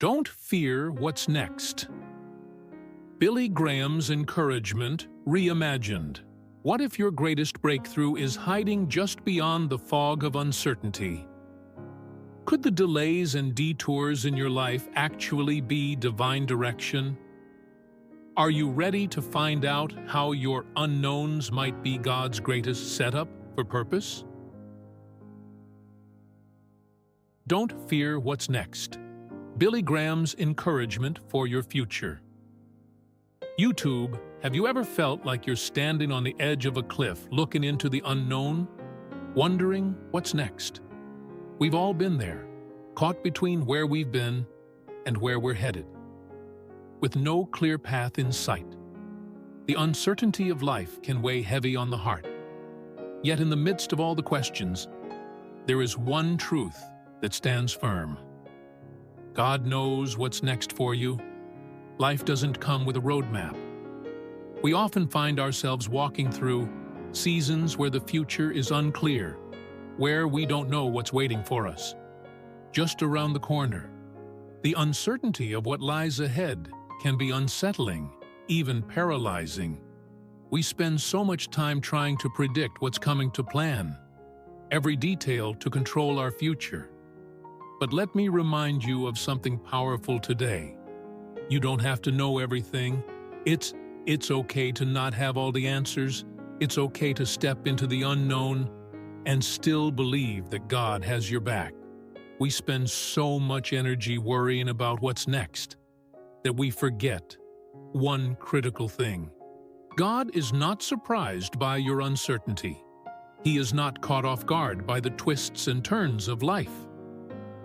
Don't fear what's next. Billy Graham's encouragement reimagined. What if your greatest breakthrough is hiding just beyond the fog of uncertainty? Could the delays and detours in your life actually be divine direction? Are you ready to find out how your unknowns might be God's greatest setup for purpose? Don't fear what's next. Billy Graham's encouragement for your future. YouTube, have you ever felt like you're standing on the edge of a cliff looking into the unknown, wondering what's next? We've all been there, caught between where we've been and where we're headed, with no clear path in sight. The uncertainty of life can weigh heavy on the heart. Yet in the midst of all the questions, there is one truth that stands firm. God knows what's next for you. Life doesn't come with a roadmap. We often find ourselves walking through seasons where the future is unclear, where we don't know what's waiting for us, just around the corner. The uncertainty of what lies ahead can be unsettling, even paralyzing. We spend so much time trying to predict what's coming, to plan every detail to control our future. But let me remind you of something powerful today. You don't have to know everything. It's okay to not have all the answers. It's okay to step into the unknown and still believe that God has your back. We spend so much energy worrying about what's next that we forget one critical thing. God is not surprised by your uncertainty. He is not caught off guard by the twists and turns of life.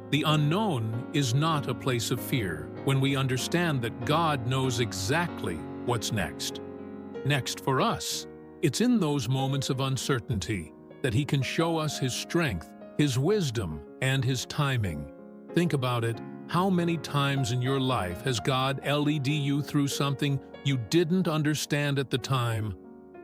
The unknown is not a place of fear when we understand that God knows exactly what's next. Next for us, it's in those moments of uncertainty that He can show us His strength, His wisdom, and His timing. Think about it. How many times in your life has God led you through something you didn't understand at the time,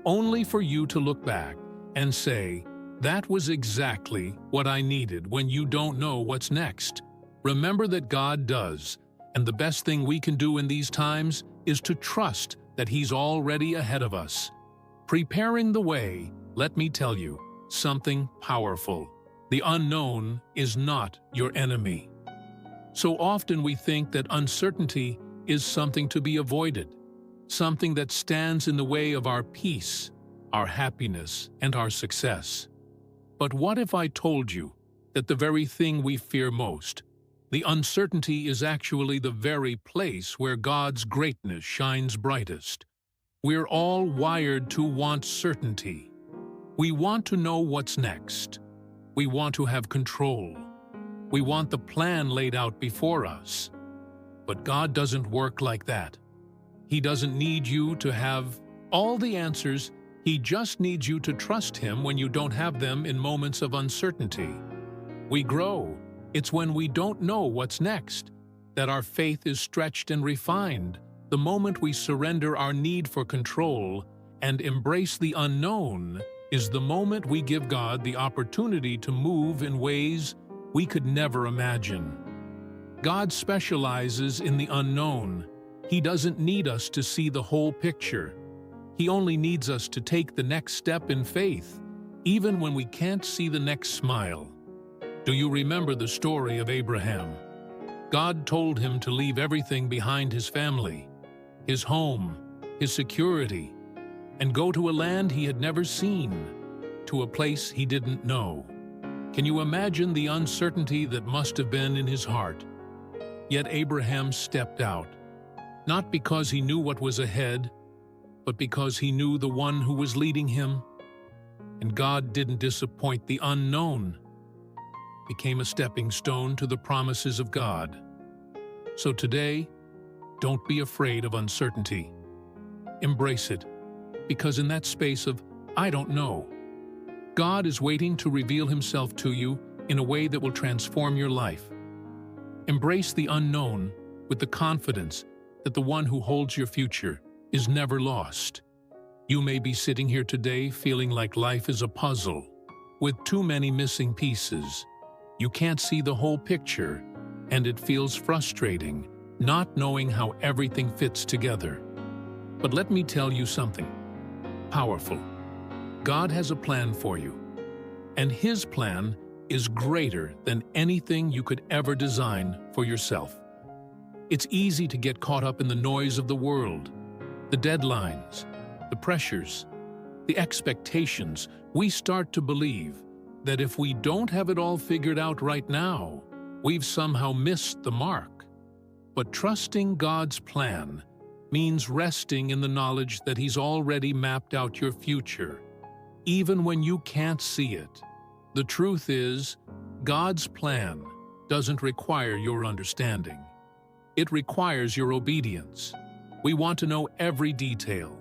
only for you to look back and say, "That was exactly what I needed," when you don't know what's next? Remember that God does, and the best thing we can do in these times is to trust that He's already ahead of us, preparing the way. Let me tell you something powerful. The unknown is not your enemy. So often we think that uncertainty is something to be avoided, something that stands in the way of our peace, our happiness, and our success. But what if I told you that the very thing we fear most, the uncertainty, is actually the very place where God's greatness shines brightest? We're all wired to want certainty. We want to know what's next. We want to have control. We want the plan laid out before us. But God doesn't work like that. He doesn't need you to have all the answers. He just needs you to trust Him when you don't have them in moments of uncertainty. We grow. It's when we don't know what's next that our faith is stretched and refined. The moment we surrender our need for control and embrace the unknown is the moment we give God the opportunity to move in ways we could never imagine. God specializes in the unknown. He doesn't need us to see the whole picture. He only needs us to take the next step in faith, even when we can't see the next smile. Do you remember the story of Abraham? God told him to leave everything behind: his family, his home, his security, and go to a land he had never seen, to a place he didn't know. Can you imagine the uncertainty that must have been in his heart? Yet Abraham stepped out, not because he knew what was ahead, but because he knew the one who was leading him. And God didn't disappoint. The unknown became a stepping stone to the promises of God. So today, don't be afraid of uncertainty. Embrace it, because in that space of "I don't know," God is waiting to reveal Himself to you in a way that will transform your life. Embrace the unknown with the confidence that the one who holds your future is never lost. You may be sitting here today feeling like life is a puzzle with too many missing pieces. You can't see the whole picture, and it feels frustrating, not knowing how everything fits together. But let me tell you something powerful. God has a plan for you, and His plan is greater than anything you could ever design for yourself. It's easy to get caught up in the noise of the world, the deadlines, the pressures, the expectations. We start to believe that if we don't have it all figured out right now, we've somehow missed the mark. But trusting God's plan means resting in the knowledge that He's already mapped out your future, even when you can't see it. The truth is, God's plan doesn't require your understanding. It requires your obedience. We want to know every detail,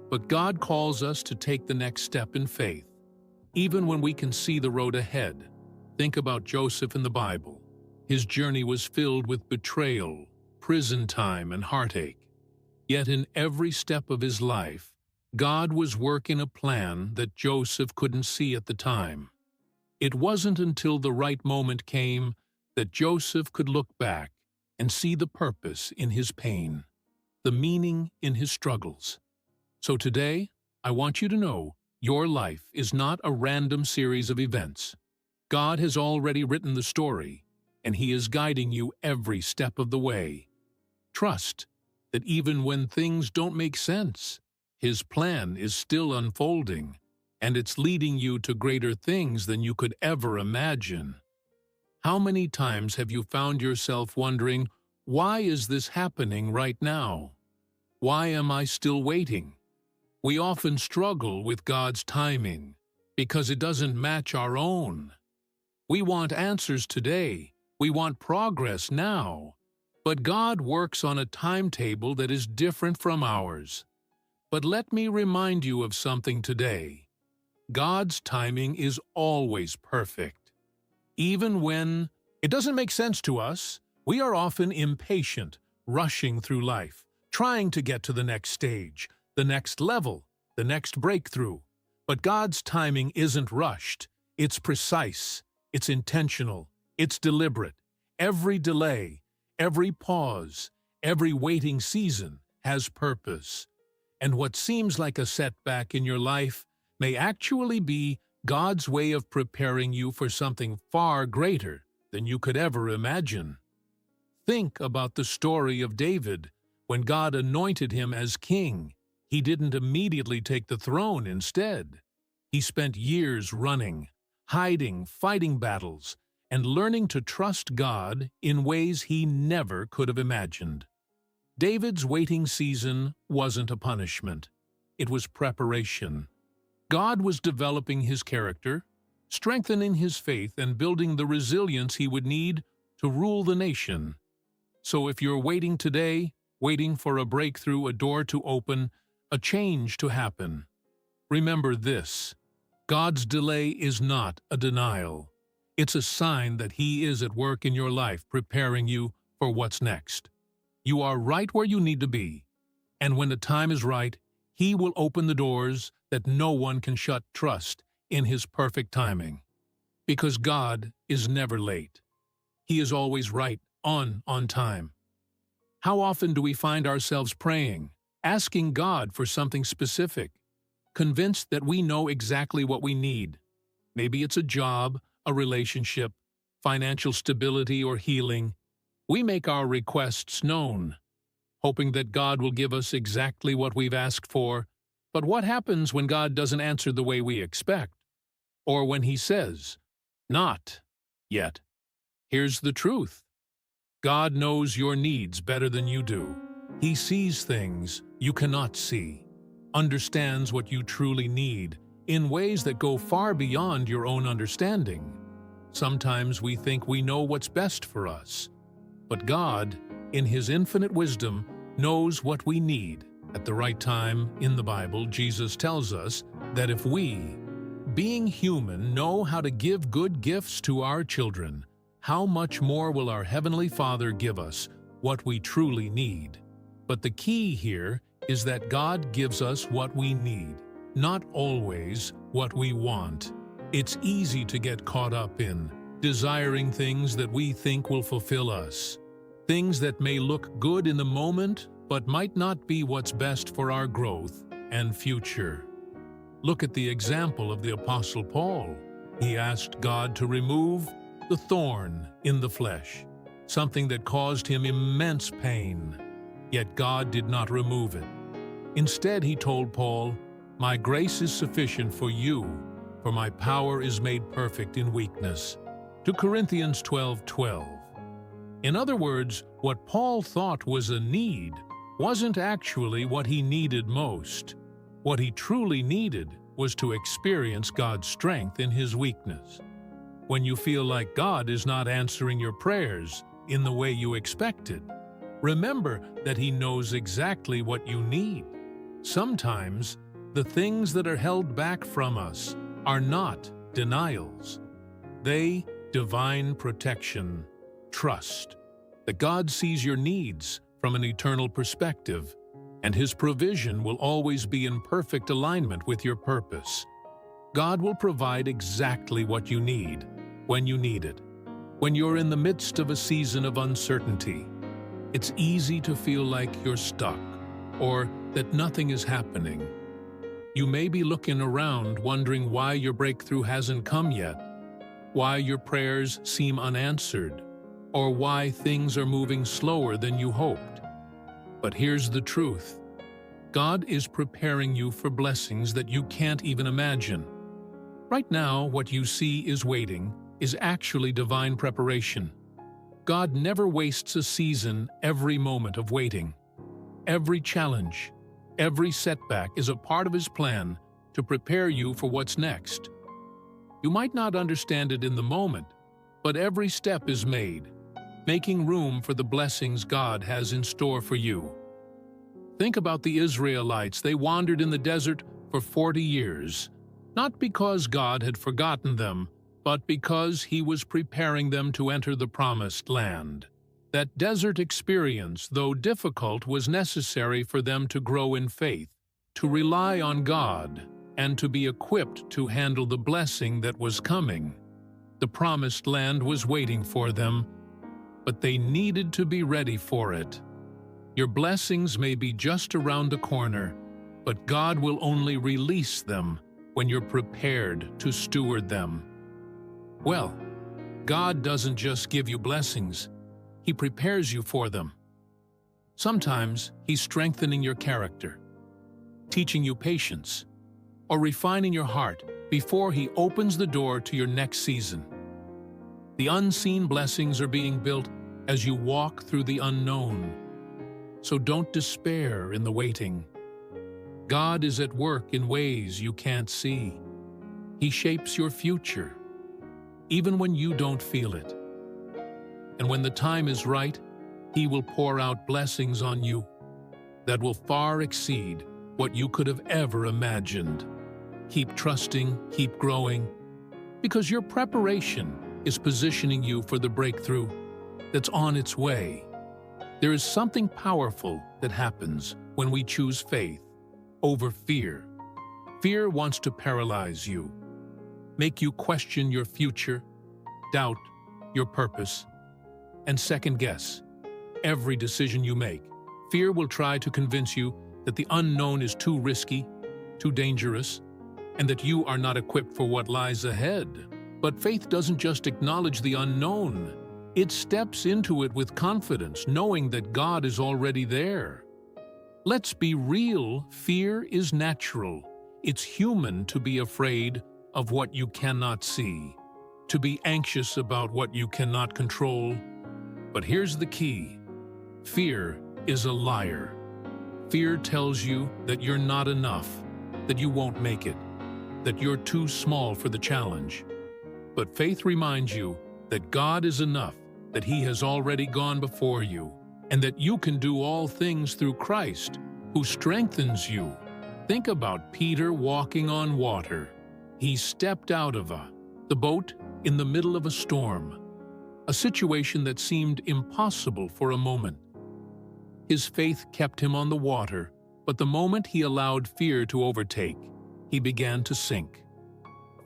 but God calls us to take the next step in faith, even when we can see the road ahead. Think about Joseph in the Bible. His journey was filled with betrayal, prison time, and heartache. Yet in every step of his life, God was working a plan that Joseph couldn't see at the time. It wasn't until the right moment came that Joseph could look back and see the purpose in his pain, the meaning in his struggles. So today, I want you to know your life is not a random series of events. God has already written the story, and He is guiding you every step of the way. Trust that even when things don't make sense, His plan is still unfolding, and it's leading you to greater things than you could ever imagine. How many times have you found yourself wondering, why is this happening right now? Why am I still waiting? We often struggle with God's timing because it doesn't match our own. We want answers today. We want progress now. But God works on a timetable that is different from ours. But let me remind you of something today. God's timing is always perfect. Even when it doesn't make sense to us, we are often impatient, rushing through life, trying to get to the next stage, the next level, the next breakthrough. But God's timing isn't rushed. It's precise, it's intentional, it's deliberate. Every delay, every pause, every waiting season has purpose. And what seems like a setback in your life may actually be God's way of preparing you for something far greater than you could ever imagine. Think about the story of David. When God anointed him as king, he didn't immediately take the throne. Instead, he spent years running, hiding, fighting battles, and learning to trust God in ways he never could have imagined. David's waiting season wasn't a punishment. It was preparation. God was developing his character, strengthening his faith, and building the resilience he would need to rule the nation. So if you're waiting today, waiting for a breakthrough, a door to open, a change to happen, remember this: God's delay is not a denial. It's a sign that He is at work in your life, preparing you for what's next. You are right where you need to be, and when the time is right, He will open the doors that no one can shut. Trust in His perfect timing. Because God is never late. He is always right, on time. How often do we find ourselves praying, asking God for something specific, convinced that we know exactly what we need? Maybe it's a job, a relationship, financial stability, or healing. We make our requests known, hoping that God will give us exactly what we've asked for. But what happens when God doesn't answer the way we expect? Or when He says, "Not yet"? Here's the truth. God knows your needs better than you do. He sees things you cannot see, understands what you truly need in ways that go far beyond your own understanding. Sometimes we think we know what's best for us, but God, in His infinite wisdom, knows what we need at the right time. In the Bible, Jesus tells us that if we, being human, know how to give good gifts to our children, how much more will our Heavenly Father give us what we truly need? But the key here is that God gives us what we need, not always what we want. It's easy to get caught up in desiring things that we think will fulfill us, things that may look good in the moment but might not be what's best for our growth and future. Look at the example of the Apostle Paul. He asked God to remove the thorn in the flesh, something that caused him immense pain. Yet God did not remove it. Instead, he told Paul, "My grace is sufficient for you, for my power is made perfect in weakness." 2 Corinthians 12:12. In other words, what Paul thought was a need wasn't actually what he needed most. What he truly needed was to experience God's strength in his weakness. When you feel like God is not answering your prayers in the way you expected, remember that He knows exactly what you need. Sometimes, the things that are held back from us are not denials. They divine protection. Trust that God sees your needs from an eternal perspective, and His provision will always be in perfect alignment with your purpose. God will provide exactly what you need, when you need it. When you're in the midst of a season of uncertainty, it's easy to feel like you're stuck, or that nothing is happening. You may be looking around wondering why your breakthrough hasn't come yet, why your prayers seem unanswered, or why things are moving slower than you hoped. But here's the truth. God is preparing you for blessings that you can't even imagine. Right now, what you see is waiting is actually divine preparation. God never wastes a season every moment of waiting. Every challenge, every setback is a part of His plan to prepare you for what's next. You might not understand it in the moment, but every step is made, making room for the blessings God has in store for you. Think about the Israelites. They wandered in the desert for 40 years, not because God had forgotten them, but because He was preparing them to enter the Promised Land. That desert experience, though difficult, was necessary for them to grow in faith, to rely on God, and to be equipped to handle the blessing that was coming. The Promised Land was waiting for them, but they needed to be ready for it. Your blessings may be just around the corner, but God will only release them when you're prepared to steward them. Well, God doesn't just give you blessings, He prepares you for them. Sometimes He's strengthening your character, teaching you patience, or refining your heart before He opens the door to your next season. The unseen blessings are being built as you walk through the unknown. So don't despair in the waiting. God is at work in ways you can't see. He shapes your future, even when you don't feel it. And when the time is right, He will pour out blessings on you that will far exceed what you could have ever imagined. Keep trusting, keep growing, because your preparation is positioning you for the breakthrough that's on its way. There is something powerful that happens when we choose faith over fear. Fear wants to paralyze you, make you question your future, doubt your purpose, and second-guess every decision you make. Fear will try to convince you that the unknown is too risky, too dangerous, and that you are not equipped for what lies ahead. But faith doesn't just acknowledge the unknown. It steps into it with confidence, knowing that God is already there. Let's be real, fear is natural. It's human to be afraid of what you cannot see, to be anxious about what you cannot control. But here's the key. Fear is a liar. Fear tells you that you're not enough, that you won't make it, that you're too small for the challenge. But faith reminds you that God is enough, that He has already gone before you, and that you can do all things through Christ, who strengthens you. Think about Peter walking on water. He stepped out of the boat in the middle of a storm, a situation that seemed impossible for a moment. His faith kept him on the water, but the moment he allowed fear to overtake, he began to sink.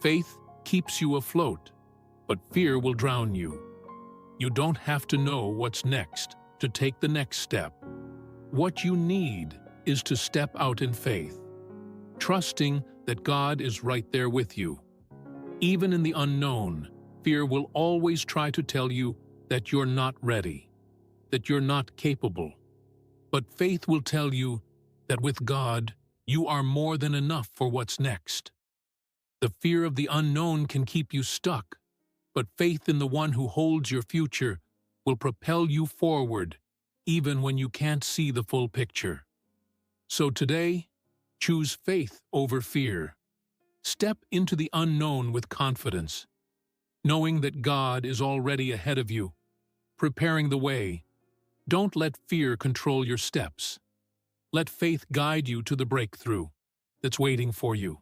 Faith keeps you afloat, but fear will drown you. You don't have to know what's next to take the next step. What you need is to step out in faith, trusting that God is right there with you. Even in the unknown, fear will always try to tell you that you're not ready, that you're not capable. But faith will tell you that with God, you are more than enough for what's next. The fear of the unknown can keep you stuck, but faith in the one who holds your future will propel you forward, even when you can't see the full picture. So today, choose faith over fear. Step into the unknown with confidence, knowing that God is already ahead of you, preparing the way. Don't let fear control your steps. Let faith guide you to the breakthrough that's waiting for you.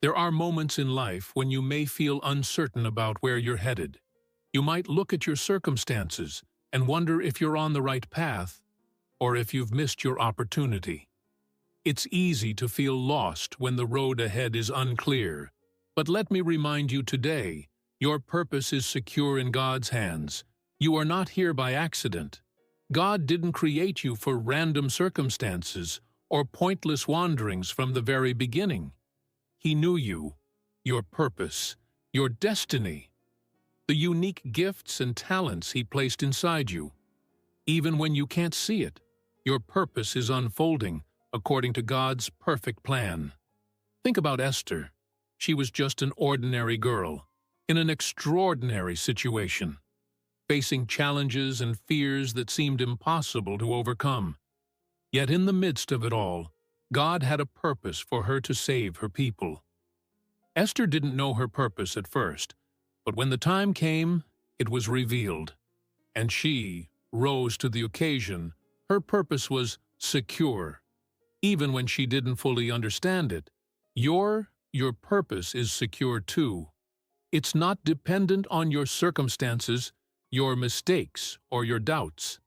There are moments in life when you may feel uncertain about where you're headed. You might look at your circumstances and wonder if you're on the right path or if you've missed your opportunity. It's easy to feel lost when the road ahead is unclear, but let me remind you today, your purpose is secure in God's hands. You are not here by accident. God didn't create you for random circumstances or pointless wanderings from the very beginning. He knew you, your purpose, your destiny, the unique gifts and talents He placed inside you. Even when you can't see it, your purpose is unfolding according to God's perfect plan. Think about Esther. She was just an ordinary girl in an extraordinary situation, facing challenges and fears that seemed impossible to overcome. Yet in the midst of it all, God had a purpose for her to save her people. Esther didn't know her purpose at first, but when the time came, it was revealed, and she rose to the occasion. Her purpose was secure, even when she didn't fully understand it. Your purpose is secure too. It's not dependent on your circumstances, your mistakes, or your doubts.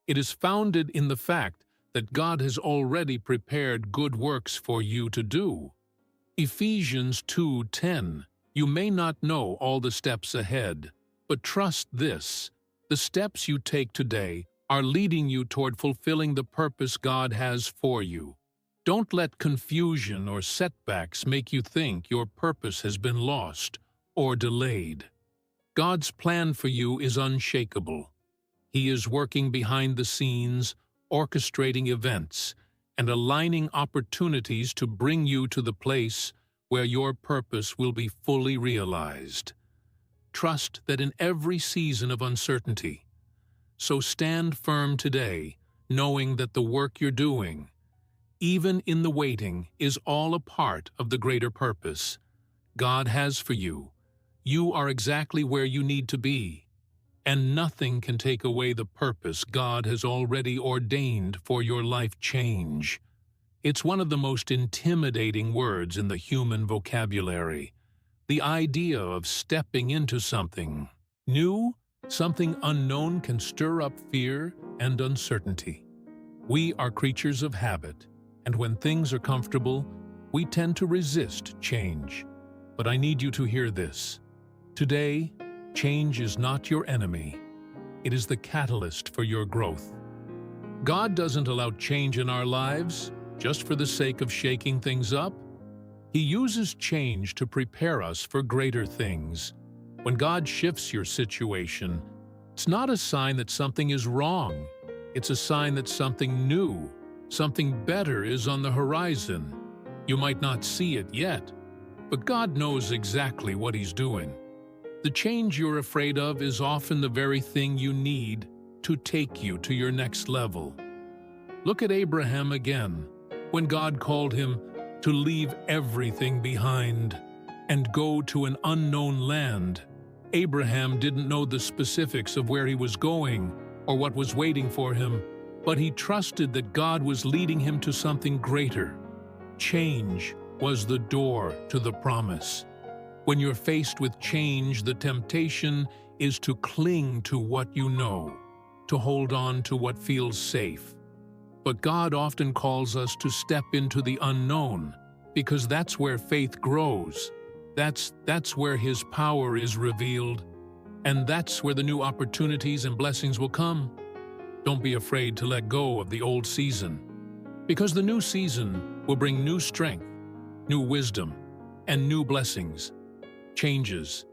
It is founded in the fact that God has already prepared good works for you to do. Ephesians 2:10. You may not know all the steps ahead, but trust this. The steps you take today are leading you toward fulfilling the purpose God has for you. Don't let confusion or setbacks make you think your purpose has been lost or delayed. God's plan for you is unshakable. He is working behind the scenes, orchestrating events, and aligning opportunities to bring you to the place where your purpose will be fully realized. Trust that in every season of uncertainty. So stand firm today, knowing that the work you're doing, even in the waiting, is all a part of the greater purpose God has for you. You are exactly where you need to be, and nothing can take away the purpose God has already ordained for your life change. It's one of the most intimidating words in the human vocabulary. The idea of stepping into something new, something unknown, can stir up fear and uncertainty. We are creatures of habit, and when things are comfortable, we tend to resist change. But I need you to hear this. Today, change is not your enemy. It is the catalyst for your growth. God doesn't allow change in our lives just for the sake of shaking things up. He uses change to prepare us for greater things. When God shifts your situation, it's not a sign that something is wrong. It's a sign that something new, something better is on the horizon. You might not see it yet, but God knows exactly what He's doing. The change you're afraid of is often the very thing you need to take you to your next level. Look at Abraham again, when God called him to leave everything behind and go to an unknown land. Abraham didn't know the specifics of where he was going or what was waiting for him, but he trusted that God was leading him to something greater. Change was the door to the promise. When you're faced with change, the temptation is to cling to what you know, to hold on to what feels safe. But God often calls us to step into the unknown, because that's where faith grows. That's where His power is revealed, and that's where the new opportunities and blessings will come. Don't be afraid to let go of the old season, because the new season will bring new strength, new wisdom, and new blessings. Changes,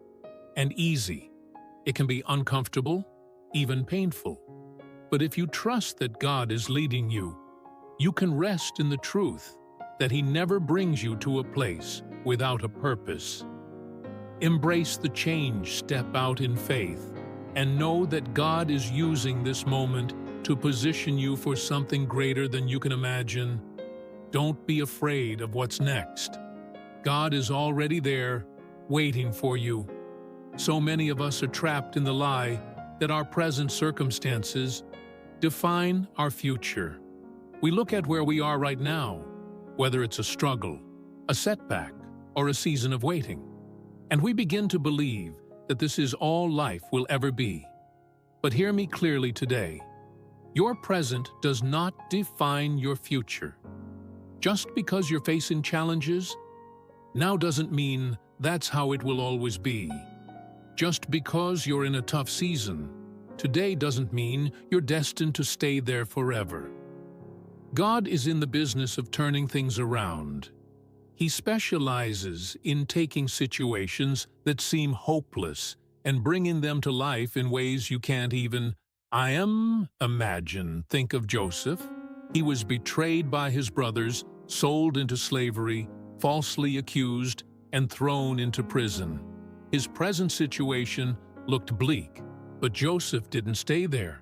and easy. It can be uncomfortable, even painful. But if you trust that God is leading you, you can rest in the truth that He never brings you to a place without a purpose. Embrace the change, step out in faith, and know that God is using this moment to position you for something greater than you can imagine. Don't be afraid of what's next. God is already there, waiting for you. So many of us are trapped in the lie that our present circumstances define our future. We look at where we are right now, whether it's a struggle, a setback, or a season of waiting, and we begin to believe that this is all life will ever be. But hear me clearly today. Your present does not define your future. Just because you're facing challenges now doesn't mean that's how it will always be. Just because you're in a tough season today doesn't mean you're destined to stay there forever. God is in the business of turning things around. He specializes in taking situations that seem hopeless and bringing them to life in ways you can't even imagine. Think of Joseph. He was betrayed by his brothers, sold into slavery, falsely accused, and thrown into prison. His present situation looked bleak, but Joseph didn't stay there.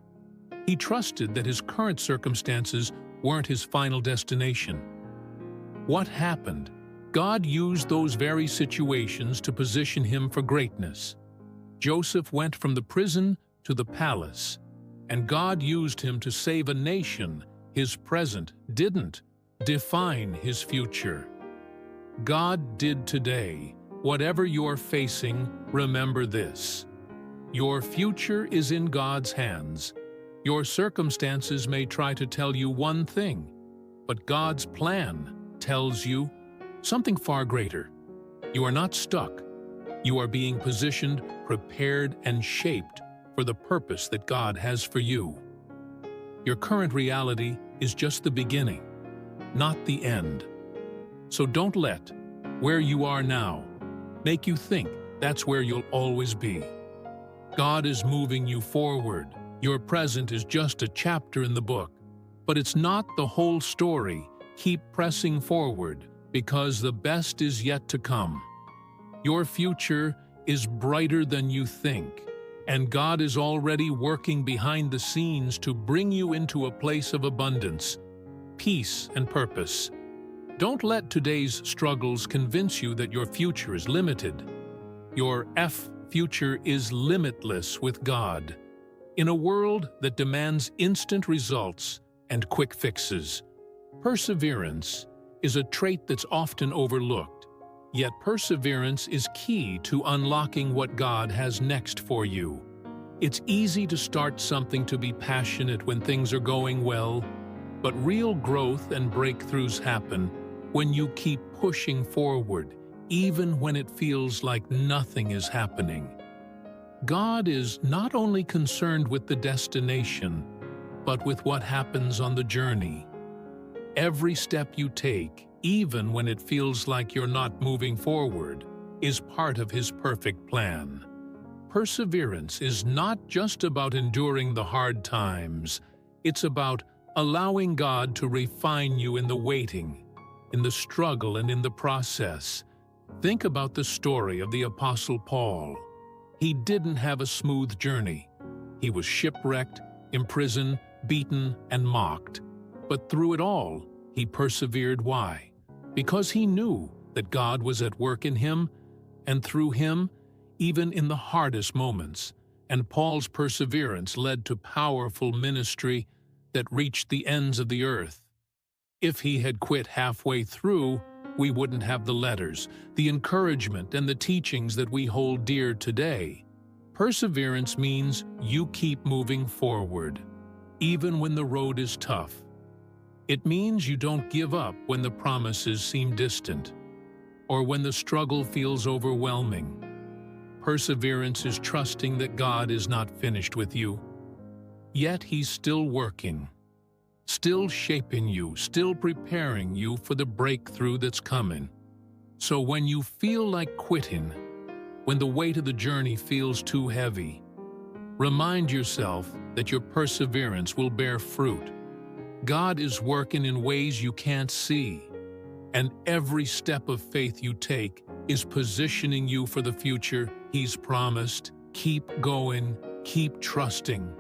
He trusted that his current circumstances weren't his final destination. What happened? God used those very situations to position him for greatness. Joseph went from the prison to the palace, and God used him to save a nation. His present didn't define his future. God did today. Whatever you're facing, remember this. Your future is in God's hands. Your circumstances may try to tell you one thing, but God's plan tells you something far greater. You are not stuck. You are being positioned, prepared, and shaped for the purpose that God has for you. Your current reality is just the beginning, not the end. So don't let where you are now make you think that's where you'll always be. God is moving you forward. Your present is just a chapter in the book, but it's not the whole story. Keep pressing forward, because the best is yet to come. Your future is brighter than you think, and God is already working behind the scenes to bring you into a place of abundance, peace, and purpose. Don't let today's struggles convince you that your future is limited. Your future is limitless with God. In a world that demands instant results and quick fixes, perseverance is a trait that's often overlooked. Yet perseverance is key to unlocking what God has next for you. It's easy to start something, to be passionate when things are going well, but real growth and breakthroughs happen when you keep pushing forward, even when it feels like nothing is happening. God is not only concerned with the destination, but with what happens on the journey. Every step you take, even when it feels like you're not moving forward, is part of His perfect plan. Perseverance is not just about enduring the hard times. It's about allowing God to refine you in the waiting, in the struggle, and in the process. Think about the story of the Apostle Paul. He didn't have a smooth journey. He was shipwrecked, imprisoned, beaten, and mocked. But through it all, he persevered. Why? Because he knew that God was at work in him and through him, even in the hardest moments. And Paul's perseverance led to powerful ministry that reached the ends of the earth. If he had quit halfway through, we wouldn't have the letters, the encouragement, and the teachings that we hold dear today. Perseverance means you keep moving forward, even when the road is tough. It means you don't give up when the promises seem distant. or when the struggle feels overwhelming. Perseverance is trusting that God is not finished with you. Yet He's still working, still shaping you, still preparing you for the breakthrough that's coming. So when you feel like quitting, when the weight of the journey feels too heavy, remind yourself that your perseverance will bear fruit. God is working in ways you can't see, and every step of faith you take is positioning you for the future He's promised. Keep going, keep trusting,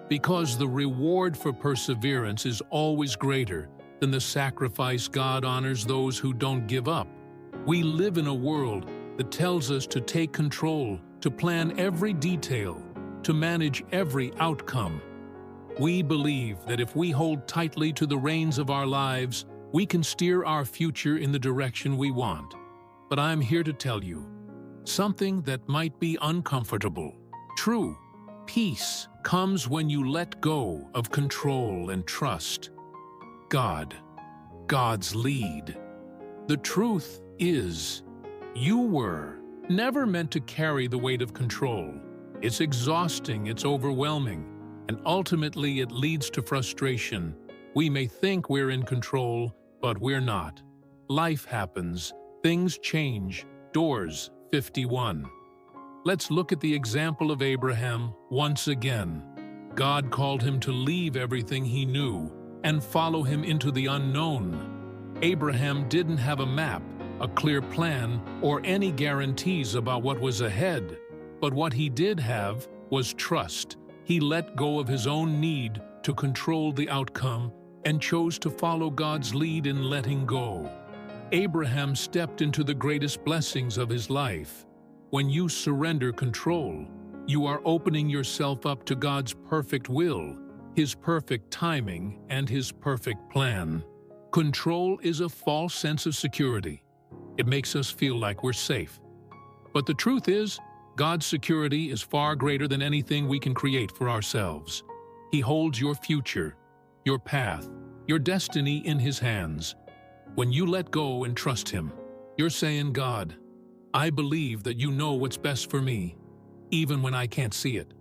because the reward for perseverance is always greater than the sacrifice. God honors those who don't give up. We live in a world that tells us to take control, to plan every detail, to manage every outcome. We believe that if we hold tightly to the reins of our lives, we can steer our future in the direction we want. But I'm here to tell you something that might be uncomfortable. True peace comes when you let go of control and trust God's lead. The truth is, you were never meant to carry the weight of control. It's exhausting, it's overwhelming, and ultimately it leads to frustration. We may think we're in control, but we're not. Life happens, things change. Doors 51. Let's look at the example of Abraham once again. God called him to leave everything he knew and follow him into the unknown. Abraham didn't have a map, a clear plan, or any guarantees about what was ahead. But what he did have was trust. He let go of his own need to control the outcome and chose to follow God's lead in letting go. Abraham stepped into the greatest blessings of his life. When you surrender control, you are opening yourself up to God's perfect will, His perfect timing, and His perfect plan. Control is a false sense of security. It makes us feel like we're safe. But the truth is, God's security is far greater than anything we can create for ourselves. He holds your future, your path, your destiny in His hands. When you let go and trust Him, you're saying, God, I believe that you know what's best for me, even when I can't see it.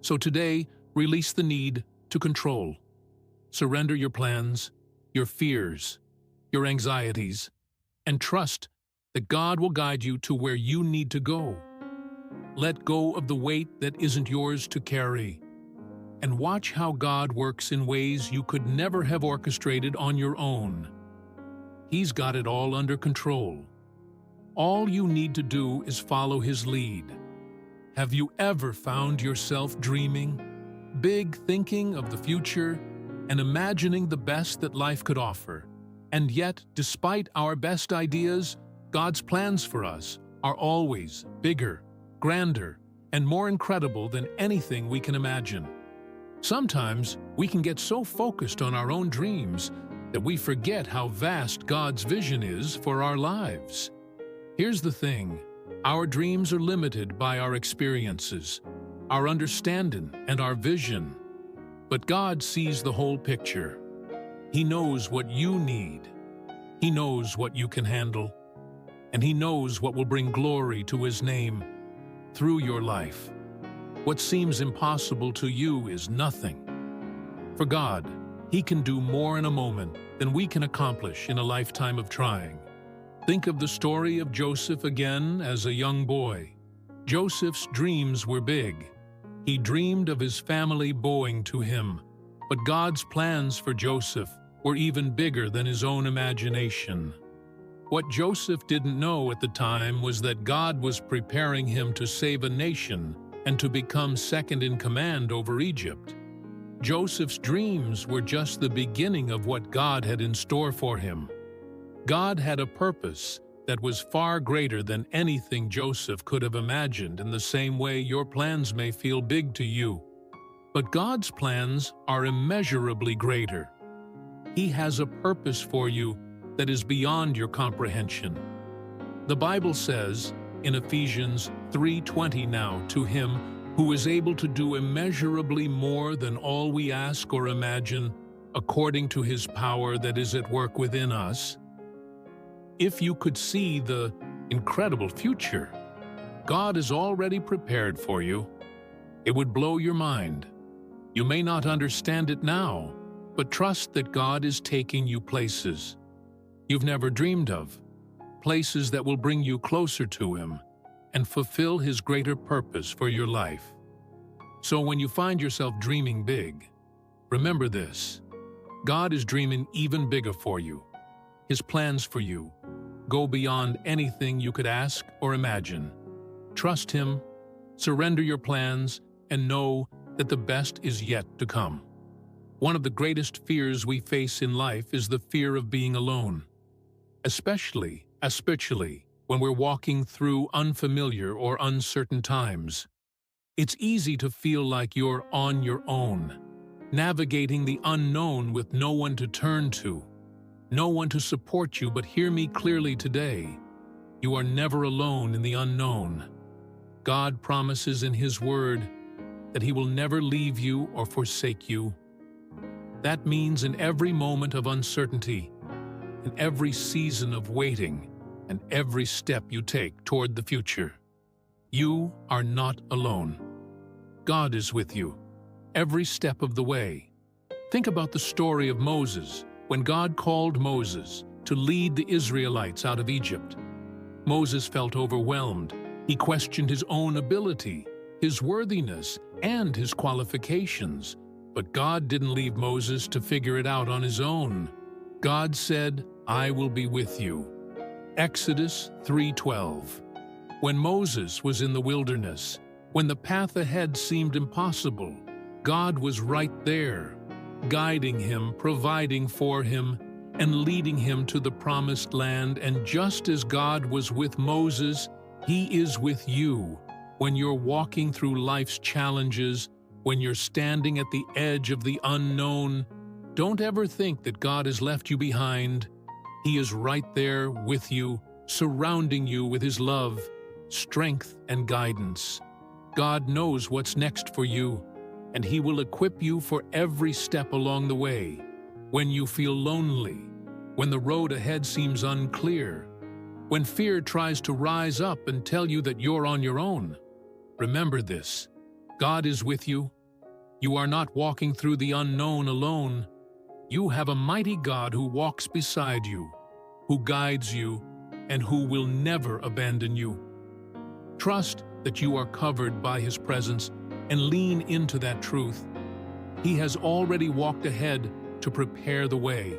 So today, release the need to control. Surrender your plans, your fears, your anxieties, and trust that God will guide you to where you need to go. Let go of the weight that isn't yours to carry, and watch how God works in ways you could never have orchestrated on your own. He's got it all under control. All you need to do is follow His lead. Have you ever found yourself dreaming, big, thinking of the future, and imagining the best that life could offer? And yet, despite our best ideas, God's plans for us are always bigger, grander, and more incredible than anything we can imagine. Sometimes we can get so focused on our own dreams that we forget how vast God's vision is for our lives. Here's the thing, our dreams are limited by our experiences, our understanding, and our vision. But God sees the whole picture. He knows what you need. He knows what you can handle. And He knows what will bring glory to His name through your life. What seems impossible to you is nothing. For God, He can do more in a moment than we can accomplish in a lifetime of trying. Think of the story of Joseph again as a young boy. Joseph's dreams were big. He dreamed of his family bowing to him, but God's plans for Joseph were even bigger than his own imagination. What Joseph didn't know at the time was that God was preparing him to save a nation and to become second in command over Egypt. Joseph's dreams were just the beginning of what God had in store for him. God had a purpose that was far greater than anything Joseph could have imagined, in the same way your plans may feel big to you. But God's plans are immeasurably greater. He has a purpose for you that is beyond your comprehension. The Bible says in Ephesians 3:20, now to Him who is able to do immeasurably more than all we ask or imagine, according to His power that is at work within us. If you could see the incredible future God has already prepared for you. It would blow your mind. You may not understand it now, but trust that God is taking you places you've never dreamed of, places that will bring you closer to Him and fulfill His greater purpose for your life. So when you find yourself dreaming big, remember this: God is dreaming even bigger for you. His plans for you go beyond anything you could ask or imagine. Trust Him, surrender your plans, and know that the best is yet to come. One of the greatest fears we face in life is the fear of being alone, especially when we're walking through unfamiliar or uncertain times. It's easy to feel like you're on your own, navigating the unknown with no one to turn to, no one to support you. But hear me clearly today: you are never alone in the unknown. God promises in His Word that He will never leave you or forsake you. That means in every moment of uncertainty, in every season of waiting, and every step you take toward the future, you are not alone. God is with you every step of the way. Think about the story of Moses when God called Moses to lead the Israelites out of Egypt. Moses felt overwhelmed. He questioned his own ability, his worthiness, and his qualifications. But God didn't leave Moses to figure it out on his own. God said, "I will be with you." Exodus 3:12. When Moses was in the wilderness, when the path ahead seemed impossible, God was right there, guiding him, providing for him, and leading him to the promised land. And just as God was with Moses, He is with you when you're walking through life's challenges, when you're standing at the edge of the unknown. Don't ever think that God has left you behind. He is right there with you, surrounding you with His love, strength, and guidance. God knows what's next for you, and He will equip you for every step along the way. When you feel lonely, when the road ahead seems unclear, when fear tries to rise up and tell you that you're on your own, remember this: God is with you. You are not walking through the unknown alone. You have a mighty God who walks beside you, who guides you, and who will never abandon you. Trust that you are covered by His presence and lean into that truth. He has already walked ahead to prepare the way,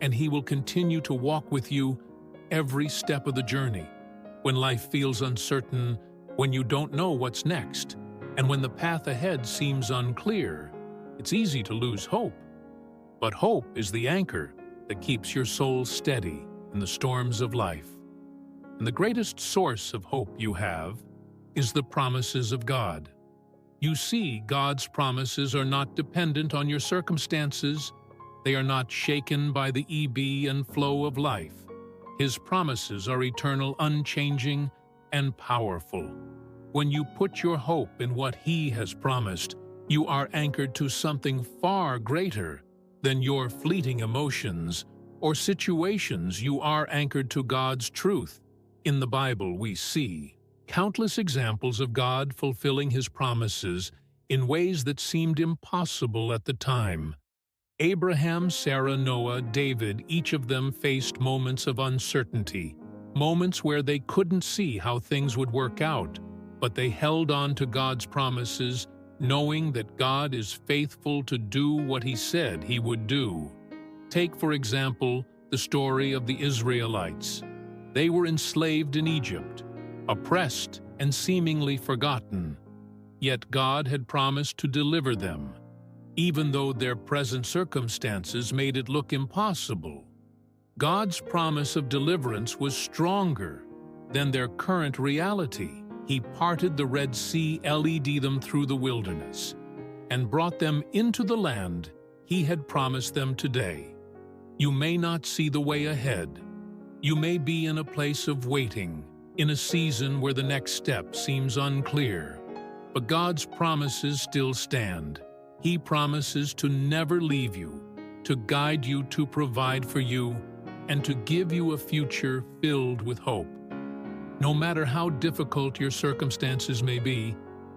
and He will continue to walk with you every step of the journey. When life feels uncertain, when you don't know what's next, and when the path ahead seems unclear, it's easy to lose hope. But hope is the anchor that keeps your soul steady in the storms of life. And the greatest source of hope you have is the promises of God. You see, God's promises are not dependent on your circumstances. They are not shaken by the ebb and flow of life. His promises are eternal, unchanging, and powerful. When you put your hope in what He has promised, you are anchored to something far greater than your fleeting emotions or situations. You are anchored to God's truth. In the Bible, we see countless examples of God fulfilling His promises in ways that seemed impossible at the time. Abraham, Sarah, Noah, David, each of them faced moments of uncertainty, moments where they couldn't see how things would work out, but they held on to God's promises, knowing that God is faithful to do what He said He would do. Take, for example, the story of the Israelites. They were enslaved in Egypt, oppressed and seemingly forgotten. Yet God had promised to deliver them, even though their present circumstances made it look impossible. God's promise of deliverance was stronger than their current reality. He parted the Red Sea, led them through the wilderness, and brought them into the land He had promised them today. You may not see the way ahead. You may be in a place of waiting, in a season where the next step seems unclear. But God's promises still stand. He promises to never leave you, to guide you, to provide for you, and to give you a future filled with hope. No matter how difficult your circumstances may be,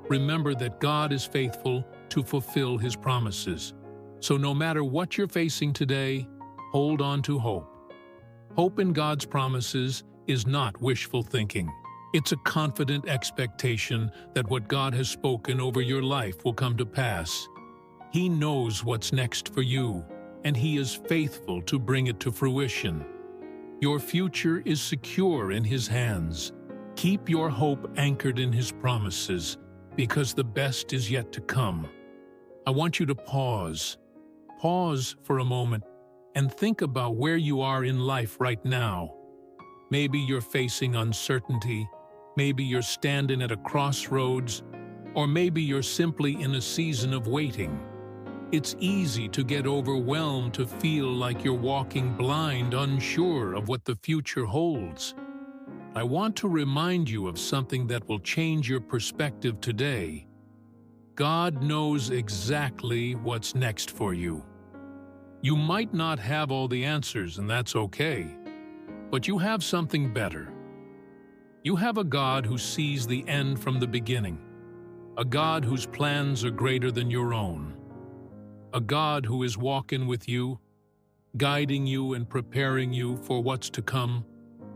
remember that God is faithful to fulfill His promises. So no matter what you're facing today, hold on to hope. Hope in God's promises is not wishful thinking. It's a confident expectation that what God has spoken over your life will come to pass. He knows what's next for you, and He is faithful to bring it to fruition. Your future is secure in His hands. Keep your hope anchored in His promises, because the best is yet to come. I want you to pause. Pause for a moment and think about where you are in life right now. Maybe you're facing uncertainty, maybe you're standing at a crossroads, or maybe you're simply in a season of waiting. It's easy to get overwhelmed, to feel like you're walking blind, unsure of what the future holds. I want to remind you of something that will change your perspective today. God knows exactly what's next for you. You might not have all the answers, and that's okay, but you have something better. You have a God who sees the end from the beginning, a God whose plans are greater than your own, a God who is walking with you, guiding you and preparing you for what's to come.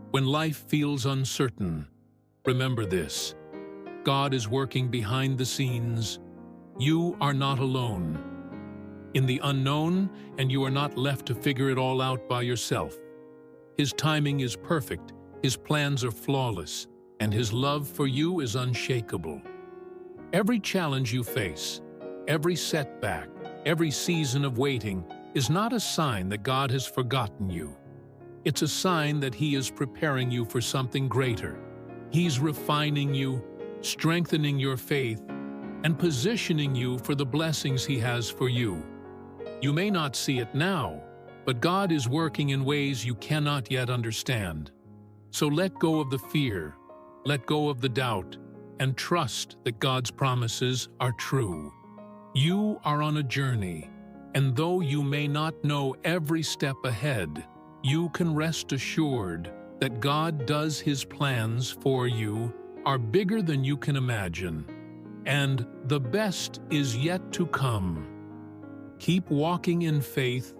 When life feels uncertain, remember this: God is working behind the scenes. You are not alone in the unknown, and you are not left to figure it all out by yourself. His timing is perfect, His plans are flawless, and His love for you is unshakable. Every challenge you face, every setback, every season of waiting is not a sign that God has forgotten you. It's a sign that He is preparing you for something greater. He's refining you, strengthening your faith, and positioning you for the blessings He has for you. You may not see it now, but God is working in ways you cannot yet understand. So let go of the fear, let go of the doubt, and trust that God's promises are true. You are on a journey, and though you may not know every step ahead, you can rest assured that God does His plans for you are bigger than you can imagine, and the best is yet to come. Keep walking in faith,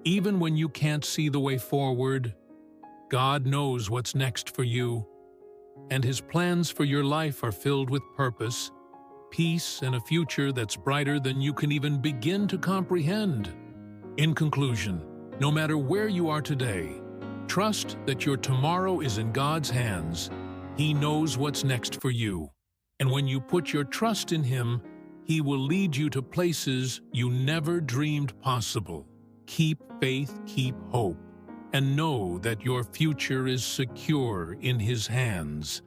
even when you can't see the way forward. God knows what's next for you, and His plans for your life are filled with purpose, peace, and a future that's brighter than you can even begin to comprehend. In conclusion, no matter where you are today, trust that your tomorrow is in God's hands. He knows what's next for you, and when you put your trust in Him, He will lead you to places you never dreamed possible. Keep faith, keep hope, and know that your future is secure in His hands.